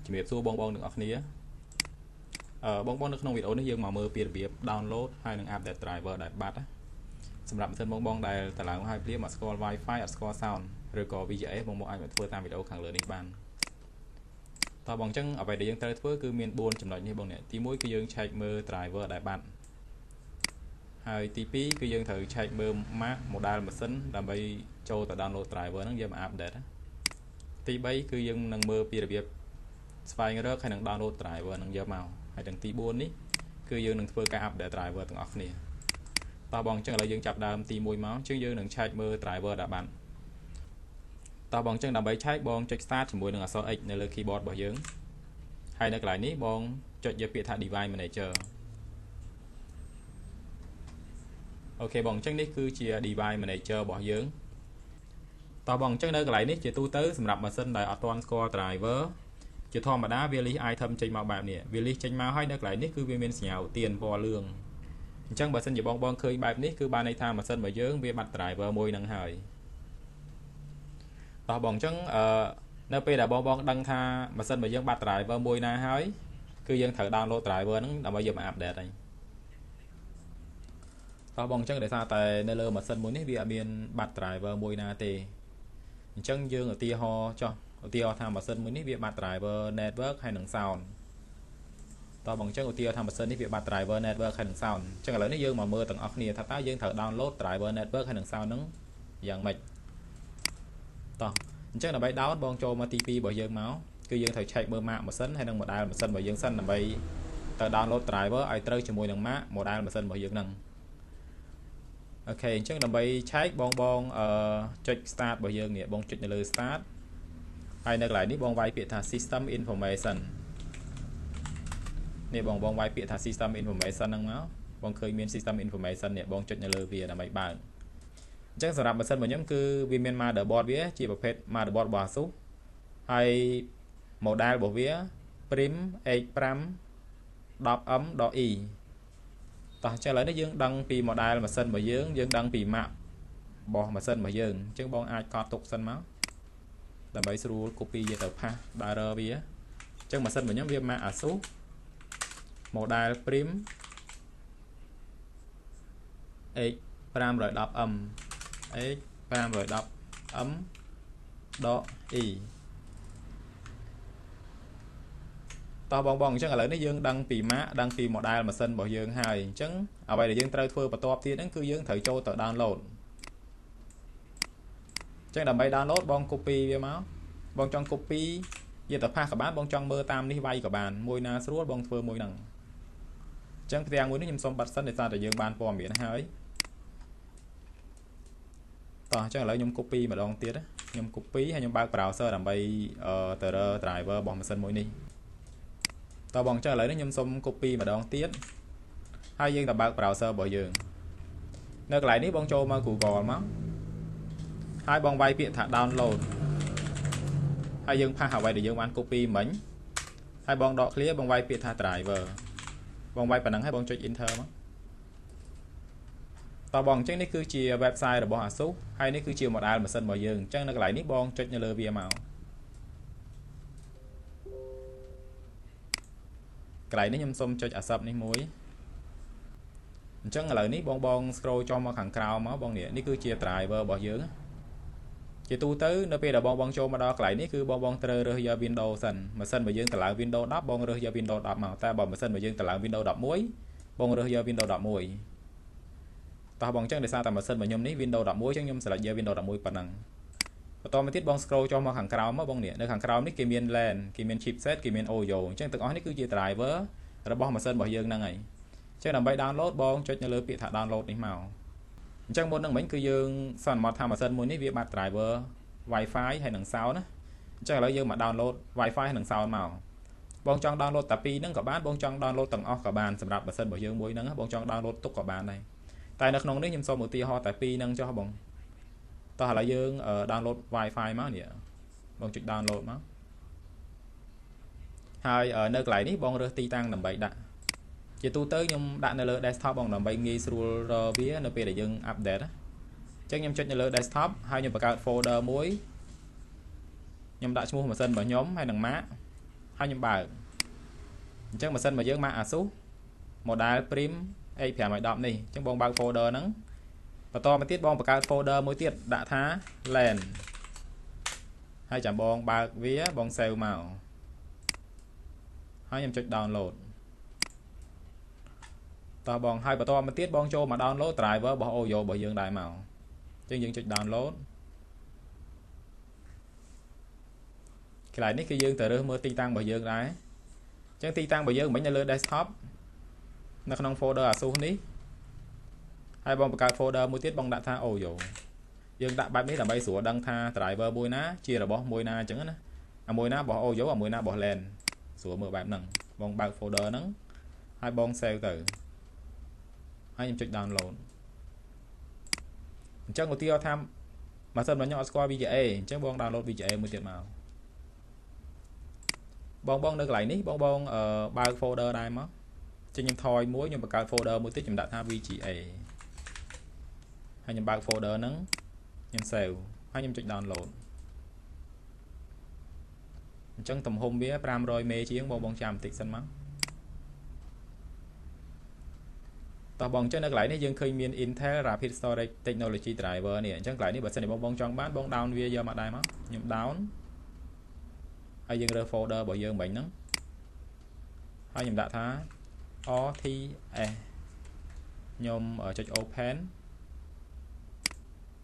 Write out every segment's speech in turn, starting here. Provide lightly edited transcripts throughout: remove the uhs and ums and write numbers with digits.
ជំរាបសួរបងប្អូនទាំងអស់គ្នាបងប្អូននៅក្នុងវីដេអូនេះយើងមកមើលពីរបៀប download ហើយនឹង update driver ដែលបាត់សម្រាប់ម៉ាស៊ីនបងប្អូនដែលតឡើងហើយភ្លាមអត់ស្គាល់ Wi-Fi អត់ស្គាល់ sound ឬក៏ VGA បងប្អូនអាចមកធ្វើតាមវីដេអូខាងលើនេះបានតោះបងអញ្ចឹងអ្វីដែលយើងត្រូវធ្វើគឺមាន4ចំណុចនេះបងអ្នកទី1គឺយើងឆែកមើល driver ដែលបាត់ហើយទី2គឺយើងត្រូវឆែកមើល Mac model ម៉ាស៊ីនដើម្បីចូលទៅ download driver ហ្នឹងយកមក update ទី3គឺយើងនឹងមើលពីរបៀបស្វែងរកហើយនឹង download driver នឹងយកមកហើយទាំងទី4នេះគឺយើងនឹងធ្វើការ update driver ទាំងអស់គ្នាតោះបងអញ្ចឹងឥឡូវយើងចាប់ដើមទី1មកអញ្ចឹងយើងនឹងឆែកមើល driver ដែលបានតោះបងអញ្ចឹងដើម្បីឆែកបងចុច start ជាមួយនឹងអក្សរ X នៅលើ keyboard របស់យើងហើយនៅកន្លែងនេះបងចុចយកពាក្យថា device manager អូខេបងអញ្ចឹងនេះគឺជា device manager របស់យើងតោះបងអញ្ចឹងនៅកន្លែងនេះជាទូទៅសម្រាប់ម៉ាស៊ីនដែលអត់ទាន់ស្គាល់ driver ជាធម្មតាវា list item ចេញមកបែបនេះវា list ចេញមកហើយនៅកន្លែងនេះគឺវាមានសញ្ញាឧទានពណ៌លឿងអញ្ចឹងបើសិនជាបងឃើញបែបនេះគឺបានន័យថាម៉ាស៊ីនរបស់យើងវាបាត់ driver មួយនឹងហើយតោះបងអញ្ចឹងនៅពេលដែលបងដឹងថាម៉ាស៊ីនរបស់យើងបាត់ driver មួយណាហើយគឺយើងត្រូវ download driver ហ្នឹងដើម្បីយកមក update ហើយតោះបងអញ្ចឹងដោយសារតែនៅលើម៉ាស៊ីនមួយនេះវាអត់មានបាត់ driver មួយណាទេអញ្ចឹងយើងឧទាហរណ៍ចុះឧទាហរណ៍ថាម៉ាស៊ីនមួយនេះវាបាត់ driver network ហើយនឹង sound តោះបងអញ្ចឹងឧទាហរណ៍ថាម៉ាស៊ីននេះវាបាត់ driver network ហើយនឹង sound អញ្ចឹងឥឡូវនេះយើងមកមើលទាំងអស់គ្នាថាតើយើងត្រូវ download driver network ហើយនឹង sound ហ្នឹងយ៉ាងម៉េចតោះអញ្ចឹងដើម្បី down បងចូលមកទី2របស់យើងមកគឺយើងត្រូវ check មើល Mac ម៉ាស៊ីនហើយនឹង model ម៉ាស៊ីនរបស់យើងសិនដើម្បីទៅ download driver ឲ្យត្រូវជាមួយនឹង Mac model ម៉ាស៊ីនរបស់យើងហ្នឹងអូខេអញ្ចឹងដើម្បីឆែកបងចុច start របស់យើងនេះបងចុចនៅលើ start ហើយនៅកន្លែងនេះបងវាយពាក្យថា system information នេះបងវាយពាក្យថា system information ហ្នឹងមកបងឃើញមាន system information នេះបងចុចនៅលើវាដើម្បីបើកអញ្ចឹងសម្រាប់ម៉ាស៊ីនរបស់ខ្ញុំគឺវាមាន motherboard វាជាប្រភេទ motherboard របស់ ASUS ហើយ model របស់វា Prim H5 10M.E តោះចឹងឥឡូវនេះយើងដឹងពី model ម៉ាស៊ីនរបស់យើងដឹងពី map របស់ម៉ាស៊ីនរបស់យើងអញ្ចឹងបងអាចកត់ទុកសិនមកដើម្បីស្រួល copy យកទៅ paste barrier វាអញ្ចឹងម៉ាស៊ីនរបស់ខ្ញុំវា Mac ASUS model Prim H510M H510M.E តោះបងអញ្ចឹងឥឡូវនេះយើងដឹងពី Mac ដឹងពី model ម៉ាស៊ីនរបស់យើងហើយអញ្ចឹងអ្វីដែលយើងត្រូវធ្វើបន្ទាប់ទៀតហ្នឹងគឺយើងត្រូវចូលទៅ download អញ្ចឹងដើម្បី download បង copy វាមកបងចង់ copy យកទៅផាសក៏បានបងចង់មើលតាមនេះវាយក៏បានមួយណាស្រួលបងធ្វើមួយហ្នឹងអញ្ចឹងផ្ទាំងមួយនេះខ្ញុំសុំបាត់សិនដោយសារតែយើងបានព័ត៌មានហើយតោះអញ្ចឹងឥឡូវខ្ញុំ copy ម្ដងទៀតខ្ញុំ copy ហើយខ្ញុំបើក browser ដើម្បីទៅរើ driver របស់ម៉ាស៊ីនមួយនេះតើបងអញ្ចឹងឥឡូវនេះខ្ញុំសុំ copy ម្ដងទៀតហើយយើងទៅបើក browser របស់យើងនៅកន្លែងនេះបងចូលមក Google មកហើយបងវាយពាក្យថា download ហើយយើងផាសអ្វីដែលយើងបាន copy មិញហើយបងដក clear បងវាយពាក្យថា driver បងវាយប៉ុណ្ណឹងហើយបងចុច enter មកតើបងអញ្ចឹងនេះគឺជា website របស់ ASUS ហើយនេះគឺជា model ម៉ាស៊ីនរបស់យើងអញ្ចឹងនៅកន្លែងនេះបងចុចនៅលើវាមកកន្លែងនេះខ្ញុំសូមចុច accept នេះមួយអញ្ចឹងឥឡូវនេះបង scroll ចុះមកខាងក្រោមមកបងនេះគឺជា driver របស់យើងជាទូទៅនៅពេលដែលបងចូលមកដល់កន្លែងនេះគឺបងត្រូវរើសយក Windows សិនម៉ាស៊ីនរបស់យើងតឡើង Windows 10បងរើសយក Windows 10មកតែបើម៉ាស៊ីនរបស់យើងតឡើង Windows 11បងរើសយក Windows 11តោះបងអញ្ចឹងដោយសារតែម៉ាស៊ីនរបស់ខ្ញុំនេះ Windows 11អញ្ចឹងខ្ញុំ select យក Windows 11ប៉ុណ្ណឹងបន្តមកទៀតបង scroll ចុះមកខាងក្រោមមកបងនេះនៅខាងក្រោមនេះគេមាន LAN គេមាន chipset គេមាន audio អញ្ចឹងទាំងអស់នេះគឺជា driver របស់ម៉ាស៊ីនរបស់យើងហ្នឹងហើយអញ្ចឹងដើម្បី download បងចុចនៅលើពាក្យថា download នេះមកអញ្ចឹងមុននឹងមិញគឺយើងសន្មតថាម៉ាស៊ីនមួយនេះវាបាត់ driver Wi-Fi ហើយនឹង sound ណាអញ្ចឹងឥឡូវយើងមក download Wi-Fi ហើយនឹង sound មកបងចង់ download តែពីរហ្នឹងក៏បានបងចង់ download ទាំងអស់ក៏បានសម្រាប់ម៉ាស៊ីនរបស់យើងមួយហ្នឹងបងចង់ download ទុកក៏បានដែរតែនៅក្នុងនេះខ្ញុំសូមឧទាហរណ៍តែពីរហ្នឹងចុះបងតោះឥឡូវយើង download Wi-Fi មកនេះបងចុច download មកហើយនៅកន្លែងនេះបងរើសទីតាំងដើម្បីដាក់ជាទូទៅខ្ញុំដាក់នៅលើ desktop បងដើម្បីងាយស្រួលរកវានៅពេលដែលយើង update អញ្ចឹងខ្ញុំចុចនៅលើ desktop ហើយខ្ញុំបង្កើត folder មួយខ្ញុំដាក់ឈ្មោះម៉ាស៊ីនរបស់ខ្ញុំហើយនឹង Mac ហ ហើយខ្ញុំបើកអញ្ចឹងម៉ាស៊ីនរបស់យើង Mac Asus model Prim A510 នេះអញ្ចឹងបងបើក folder ហ្នឹងបន្តមកទៀតបងបង្កើត folder មួយទៀតដាក់ថា LAN ហើយចាំបងបើកវាបង save មកហើយខ្ញុំចុច download តោះបងហើយបន្តមកទៀតបងចូលមក download driver របស់ Oyo របស់យើងដែរមកអញ្ចឹងយើងចុច download កន្លែងនេះគឺយើងទៅរើសមើលទីតាំងរបស់យើងដែរអញ្ចឹងទីតាំងរបស់យើងមិញនៅលើ desktop នៅក្នុង folder Asus នេះហើយបងបង្កើត folder មួយទៀតបងដាក់ថា Oyo យើងដាក់បែបនេះដើម្បីស្រួលដឹងថា driver មួយណាជារបស់មួយណាអញ្ចឹងណាអាមួយណារបស់ Oyo អាមួយណារបស់ LAN ស្រួលមើលបែបហ្នឹងបងបើក folder ហ្នឹងហើយបង save ទៅហើយខ្ញុំចុច download អញ្ចឹងឧទាហរណ៍ថាម៉ាស៊ីនរបស់ខ្ញុំអត់ស្គាល់ VGA អញ្ចឹងបង download VGA មួយទៀតមកបងនៅកន្លែងនេះបងបើក folder ដែរមកចឹងខ្ញុំថយមួយខ្ញុំបង្កើត folder មួយទៀតខ្ញុំដាក់ថា VGA ហើយខ្ញុំបើក folder ហ្នឹងខ្ញុំ save ហើយខ្ញុំចុច download អញ្ចឹងទំហំវា500 MB ជាងបងចាំបន្តិចសិនមកតោះបងអញ្ចឹងនៅកន្លែងនេះយើងឃើញមាន Intel Rapid Storage Technology Driver នេះអញ្ចឹងកន្លែងនេះបើសិនជាបងចង់បានបង down វាយកមកដែរមកខ្ញុំ down ហើយយើងរើស folder របស់យើងមិញហ្នឹងហើយខ្ញុំដាក់ថា RTS ខ្ញុំចុច open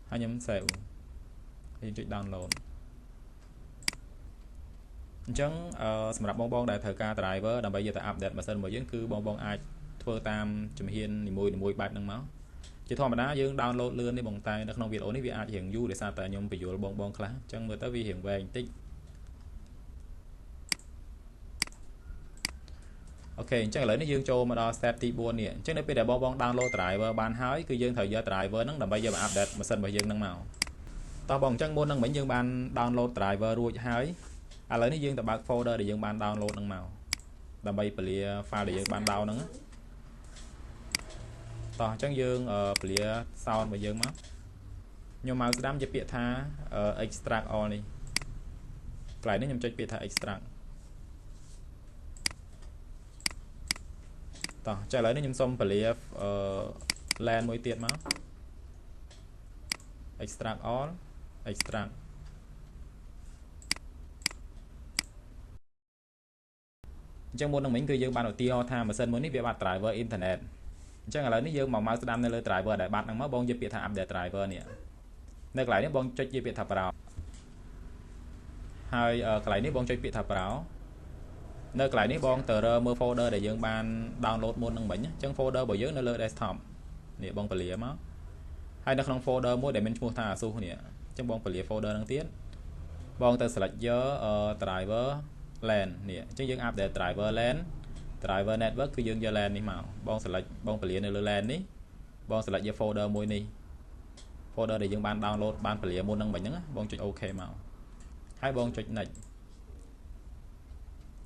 ហើយខ្ញុំ save ហើយចុច download អញ្ចឹងសម្រាប់បងដែលត្រូវការ driver ដើម្បីយកទៅ update ម៉ាស៊ីនរបស់យើងគឺបងអាចធ្វើតាមជំហាននីមួយបែបហ្នឹងមកជាធម្មតាយើង download លឿននេះបងតែនៅក្នុងវីដេអូនេះវាអាចរៀងយូរដោយសារតែខ្ញុំបញ្យល់បងខ្លះអញ្ចឹងមើលទៅវារៀងវែងបន្តិចអូខេអញ្ចឹងឥឡូវនេះយើងចូលមកដល់ step ទី4នេះអញ្ចឹងនៅពេលដែលបង download driver បានហើយគឺយើងត្រូវយក driver ហ្នឹងដើម្បីយកមក update ម៉ាស៊ីនរបស់យើងហ្នឹងមកតោះបងអញ្ចឹងមុនហ្នឹងមិញយើងបាន download driver រួចហើយឥឡូវនេះយើងទៅបើក folder ដែលយើងបាន download ហ្នឹងមកដើម្បីពលា file ដែលយើងបាន down ហ្នឹងតោះអញ្ចឹងយើងពលា sound របស់យើងមកខ្ញុំមកស្ដាំជាពាក្យថា extract all នេះកន្លែងនេះខ្ញុំចុចពាក្យថា extract តោះចាឥឡូវនេះខ្ញុំសុំពលា LAN មួយទៀតមក extract all extract អញ្ចឹងមុននឹងមិញគឺយើងបានឧទាហរណ៍ថាម៉ាស៊ីនមួយនេះវាបាត់ driver internet អញ្ចឹងឥឡូវនេះយើងមកស្ដាំនៅលើ driver ដែលបាត់ហ្នឹងមកបងយកពាក្យថា update driver នេះនៅកន្លែងនេះបងចុចជាពាក្យថា browse ហើយកន្លែងនេះបងចុចពាក្យថា browse នៅកន្លែងនេះបងទៅរើមើល folder ដែលយើងបាន download មុនហ្នឹងមិញអញ្ចឹង folder របស់យើងនៅលើ desktop នេះបងពលាមកហើយនៅក្នុង folder មួយដែលមានឈ្មោះថា Asus នេះអញ្ចឹងបងពលា folder ហ្នឹងទៀតបងទៅ select យក driver LAN នេះអញ្ចឹងយើង update driver LAN driver network គឺយើងយក LAN នេះមកបង select បងពលានៅលើ LAN នេះបង select យក folder មួយនេះ folder ដែលយើងបាន download បានពលាមុនហ្នឹងមិញហ្នឹងបងចុច OK មកហើយបងចុច next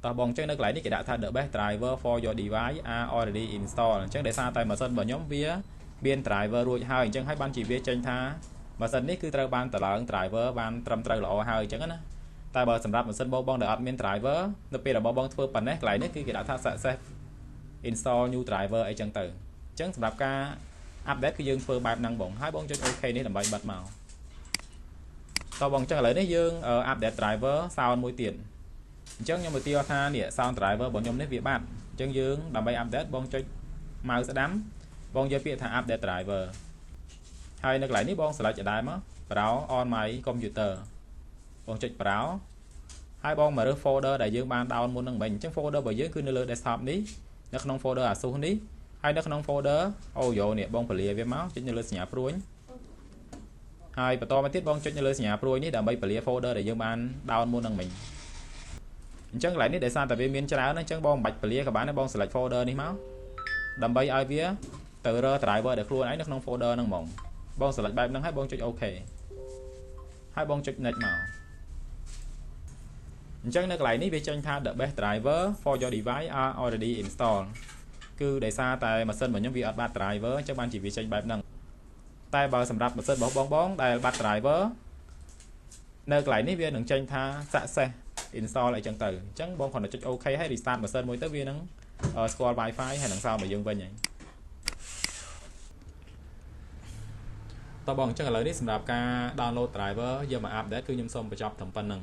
តោះបងអញ្ចឹងនៅកន្លែងនេះគេដាក់ថា the best driver for your device are already installed អញ្ចឹងដោយសារតែម៉ាស៊ីនរបស់ខ្ញុំវាមាន driver រួចហើយអញ្ចឹងហើយបានជាវាចេញថាម៉ាស៊ីននេះគឺត្រូវបានតឡើង driver បានត្រឹមត្រូវល្អហើយអញ្ចឹងណាតែបើសម្រាប់ម៉ាស៊ីនបងដែលអត់មាន driver នៅពេលដែលបងធ្វើប៉ុណ្ណេះកន្លែងនេះគឺគេដាក់ថា success install new driver អីចឹងទៅអញ្ចឹងសម្រាប់ការ update គឺយើងធ្វើបែបហ្នឹងបងហើយបងចុច OK នេះដើម្បីបិទមកតោះបងអញ្ចឹងឥឡូវនេះយើង update driver sound មួយទៀតអញ្ចឹងខ្ញុំឧទាហរណ៍ថានេះ sound driver របស់ខ្ញុំនេះវាបាត់អញ្ចឹងយើងដើម្បី update បងចុច mouse ស្ដាំបងយកពាក្យថា update driver ហើយនៅកន្លែងនេះបង select ឲ្យដែរមក browse on my computer បងចុច browse ហើយបងមករើស folder ដែលយើងបាន down មុនហ្នឹងមិញអញ្ចឹង folder របស់យើងគឺនៅលើ desktop នេះនៅក្នុង folder Asus នេះហើយនៅក្នុង folder Oyo នេះបងពលាវាមកចុចនៅលើសញ្ញាព្រួយហើយបន្តមកទៀតបងចុចនៅលើសញ្ញាព្រួយនេះដើម្បីពលា folder ដែលយើងបាន down មុនហ្នឹងមិញអញ្ចឹងកន្លែងនេះដោយសារតែវាមានច្រើនអញ្ចឹងបងមិនបាច់ពលាក៏បានដែរបង select folder នេះមកដើម្បីឲ្យវាទៅរើ driver ដែលខ្លួនឯងនៅក្នុង folder ហ្នឹងហ្មងបង select បែបហ្នឹងហើយបងចុច OK ហើយបងចុច next មកអញ្ចឹងនៅកន្លែងនេះវាចេញថា the best driver for your device are already installed គឺដោយសារតែម៉ាស៊ីនរបស់ខ្ញុំវាអត់បាត់ driver អញ្ចឹងបានជាវាចេញបែបហ្នឹងតែបើសម្រាប់ម៉ាស៊ីនរបស់បងដែលបាត់ driver នៅកន្លែងនេះវានឹងចេញថា success install អីចឹងទៅអញ្ចឹងបងគ្រាន់តែចុច OK ហើយ restart ម៉ាស៊ីនមួយទៅវានឹងស្គាល់ Wi-Fi ហើយនឹងសោមកយើងវិញហើយតោះបងអញ្ចឹងឥឡូវនេះសម្រាប់ការ download driver យកមក update គឺខ្ញុំសូមបញ្ចប់ត្រឹមប៉ុណ្្នឹង